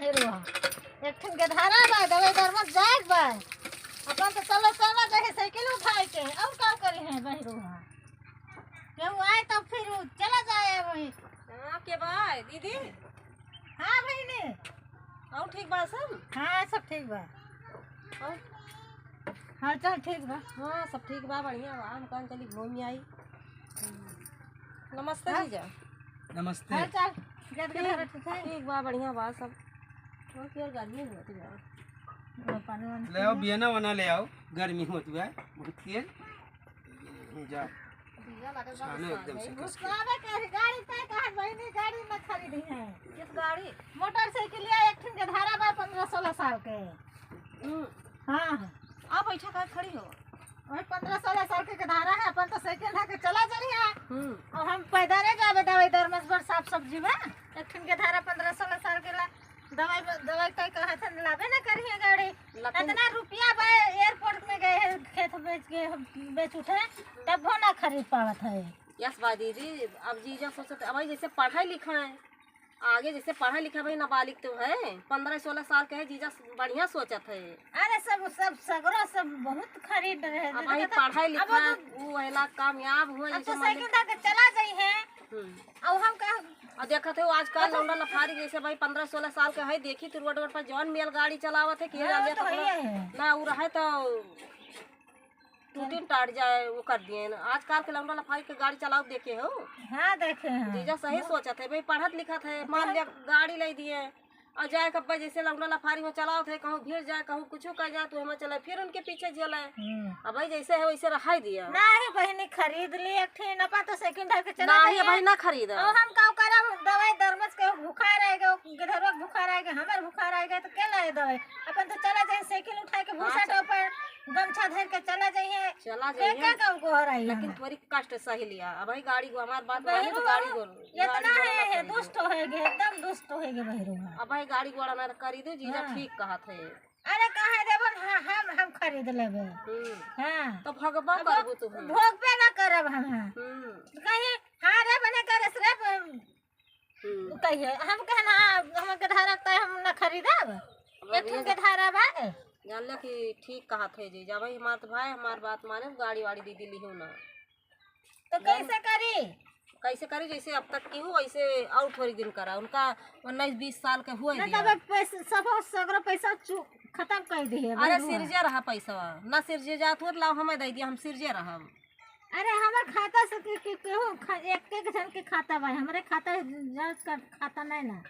हिरुआ एक ठन के धारा बा दवाई दर मत जाग बा अपन तो चलो चलो जहे साइकिल उठाए के अब का करी है बहिरुआ केहू आए तब फिर चला जाए वही। हां के भाई दीदी। हां बहिनी और ठीक बा सब? हां सब ठीक बा। और हाल चाल ठीक बा? हां सब ठीक बा बढ़िया बा। हम कहां चली घूम आई। नमस्ते हाँ? जीजा। नमस्ते। हाल चाल जब के घर ठीक है? ठीक बा बढ़िया बा सब। और फिर गर्मी होती है। पानी वानी ले आओ बियना बना ले आओ गर्मी होती है बहुत तेज जा जीजा लगे खाने एकदम से कस के। उसका के गाड़ी तय कहा बहिनी गाड़ी न खरीदी है। किस गाड़ी? मोटरसाइकिल लिया एक ठन के धारा बा 15-16 साल के। हां आप बैठा कर खड़ी हो। वही 15-16 साल के धारा है अपन तो साइकिल ढा के चला जा रही है और हम पैदल जावे दवाई दर में बर साफ सब्जी में एक ठन के धारा 15-16 साल के ला दवाई दवाई तय कहा था लावे ना करी है गाड़ी इतना रुपया बा एयरपोर्ट में गए हैं खेत बेच उठे तब वो ना खरीद पावत है। यस बा दीदी। अब जीजा सोचते अब जैसे पढ़ाई लिखा है आगे जैसे पढ़ा लिखा भाई नाबालिग तो है 15-16 साल के है जीजा बढ़िया सोचत है। अरे सब सब सगरो सब बहुत खरीद रहे अब भाई पढ़ाई लिखा वो वाला कामयाब हुआ अब जैसे तो साइकिल ढा के चला जाई है अब हम का और देखते हो आजकल लौंडा लफारी जैसे भाई 15-16 साल के है देखी तो रोड पर जौन मेल गाड़ी चलावत है कि ना वो रहे तो टूटिन टाट जाए वो कर दिए आजकल के लौंडा लफारी के गाड़ी चलाओ देखे हो। हाँ देखे हैं जीजा सही सोचत है भाई पढ़त लिखत है मान लिया गाड़ी ले दिए और जाए कब्बा जैसे लौंडा लफारी में चलाओ थे कहूँ भीड़ जाए कहूँ कुछ कर जाए तो हमें चले फिर उनके पीछे चले अब भाई जैसे है वैसे रहा दिया नहीं बहनी खरीद ली एक ठन अपन तो साइकिल ढा के चला नहीं भाई ना खरीद और हम का करब दवाई दरमस के भूखा रहेगा गिधरवा भूखा रहेगा हमार भूखा रहेगा तो क्या लाए दवाई अपन तो चला जाए साइकिल उठा के भूसा टोपर गमछा धर के चला जाइए चला क्या जाइए काम को हो रही है लेकिन थोड़ी कष्ट सही लिया अब भाई गाड़ी को हमारी बात मानी तो गाड़ी को इतना है दुष्ट होएगे एकदम दुष्ट होएगे बहिरुआ अब भाई गाड़ी घोड़ा ना कर दो जीजा ठीक कहा थे। अरे कहाँ देबन हम खरीद लेबे हां तो भगवान करबो तू भोग पे ना करब हम कहीं हां रे बने करस रे कहिए हम कहना हम के धारा तय हम ना खरीदब एक के धारा बा जान ले कि ठीक कहा थे जीजा भाई हमार तो भाई हमार बात माने गाड़ी वाड़ी दीदी लिहो ना तो कैसे करी जैसे अब तक की हो वैसे और थोड़ी दिन करा उनका 19-20 साल के हुए ना तब पैसा सब सगरो पैसा खत्म कर दिए। अरे सिरजे रहा पैसा ना सिरजे जात हो लाओ हमें दे दिया हम सिरजे रहा। अरे हमार खाता से केहू एक जन के खाता बा हमरे खाता जांच का खाता नहीं ना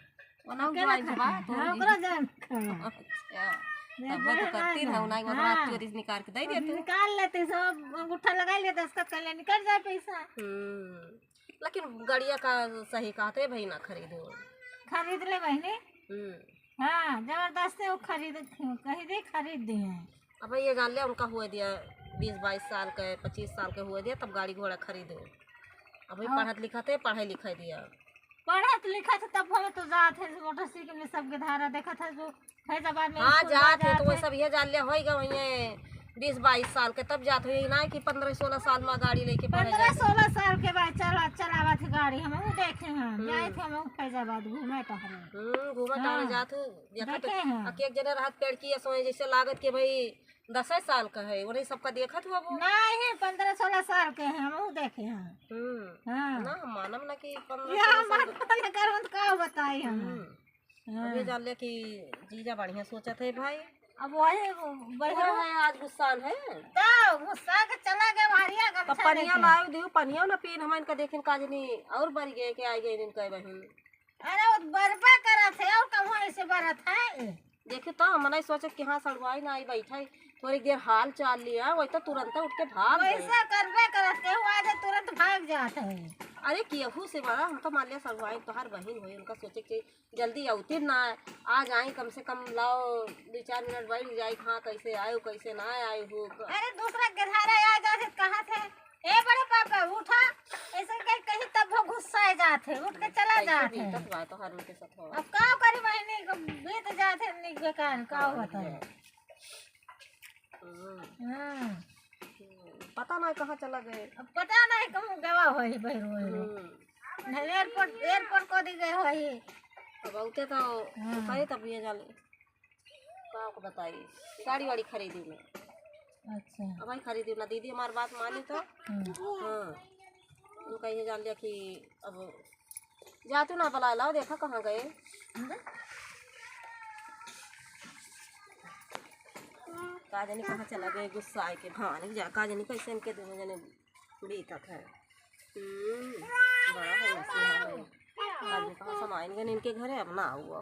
ओना ज्वाइन बा ओकरा जान अच्छा तब तो करती रहो ना एक बार चोरी निकाल के दे दे तू निकाल लेते सब अंगूठा लगा ले 10 का कर निकल जाए पैसा। लेकिन गड़िया का सही कहते भाई ना खरीदो खरीद ले बहनी हाँ जबरदस्ती वो खरीद दिए अब ये जान लिया उनका हुआ दिया 20-22 साल के 25 साल के हुआ दिया तब गाड़ी घोड़ा खरीदो अब पढ़त लिखत है पढ़ाई लिखाई दिया पढ़त लिखत तब हम तो जात है मोटरसाइकिल में सबके धारा देखत है जो फैजाबाद में हाँ जात है तो वो सब ये जान लिया होएगा वही 20-22 साल के तब जात हुई ना कि 15-16 साल में गाड़ी लेके 15-16 साल के बाद चलावा थी गाड़ी हम देखे हैं जाए थे हम फैजाबाद घूमे टहरे घूमे टहरे जात हूँ एक जने राहत पेड़ की सोए जैसे लागत के भाई 10 साल का है वही सबका देखा था वो नहीं 15-16 साल के हैं हम देखे हैं ना मानम ना कि 15 साल का बताई हम ये जान लिया कि जीजा बढ़िया सोचा थे भाई अब वही बहन है आज गुस्सान है तो गुस्सा के चला गए मारिया तो पनिया लाओ दियो पनिया ना पीन हम इनका देखें काजनी और बढ़ गए के आ गए इनका बहन। अरे वो बरबा करा थे और कम होने से बरत है देखो तो हम नहीं सोचे कि हाँ सड़वाई ना आई बैठा थोड़ी देर हाल चाल लिया वही तो तुरंत उठ के भाग वैसा करबे करत के हुआ जे तुरंत भाग जात है। अरे केहू से बड़ा हम तो मान लिया सड़वाई तो हर बहन हुई उनका सोचे कि जल्दी औती ना आ जाए कम से कम लाओ 2-4 मिनट बैठ जाए हाँ कैसे आयो कैसे ना आए हो। अरे दूसरा गधारा आ जाते कहाँ थे ए बड़े पापा उठा ऐसे कहीं तब वो गुस्सा जाते उठ के चला जाते तो हर उनके साथ हो अब का करी महीने को बीत जाते नहीं बेकार का होता है पता नहीं कहाँ चला गए अब पता नहीं कहूँ गवा हो बहरो एयरपोर्ट को दी गए हो अब औते तो कहे तब ये जाले का को बताइए गाड़ी वाड़ी खरीदी में। अच्छा अब भाई खरीदी ना दीदी हमारी बात मानी तो हाँ उनका ये जान लिया कि अब जा तू ना बुला लाओ देखा कहाँ गए का जानी कहाँ चला गए गुस्सा आए के भाने जा का जानी कैसे इनके दोनों जने बीतत है बड़ा है नसीहा है आदमी कहाँ समाएंगे इनके घरे अब ना हुआ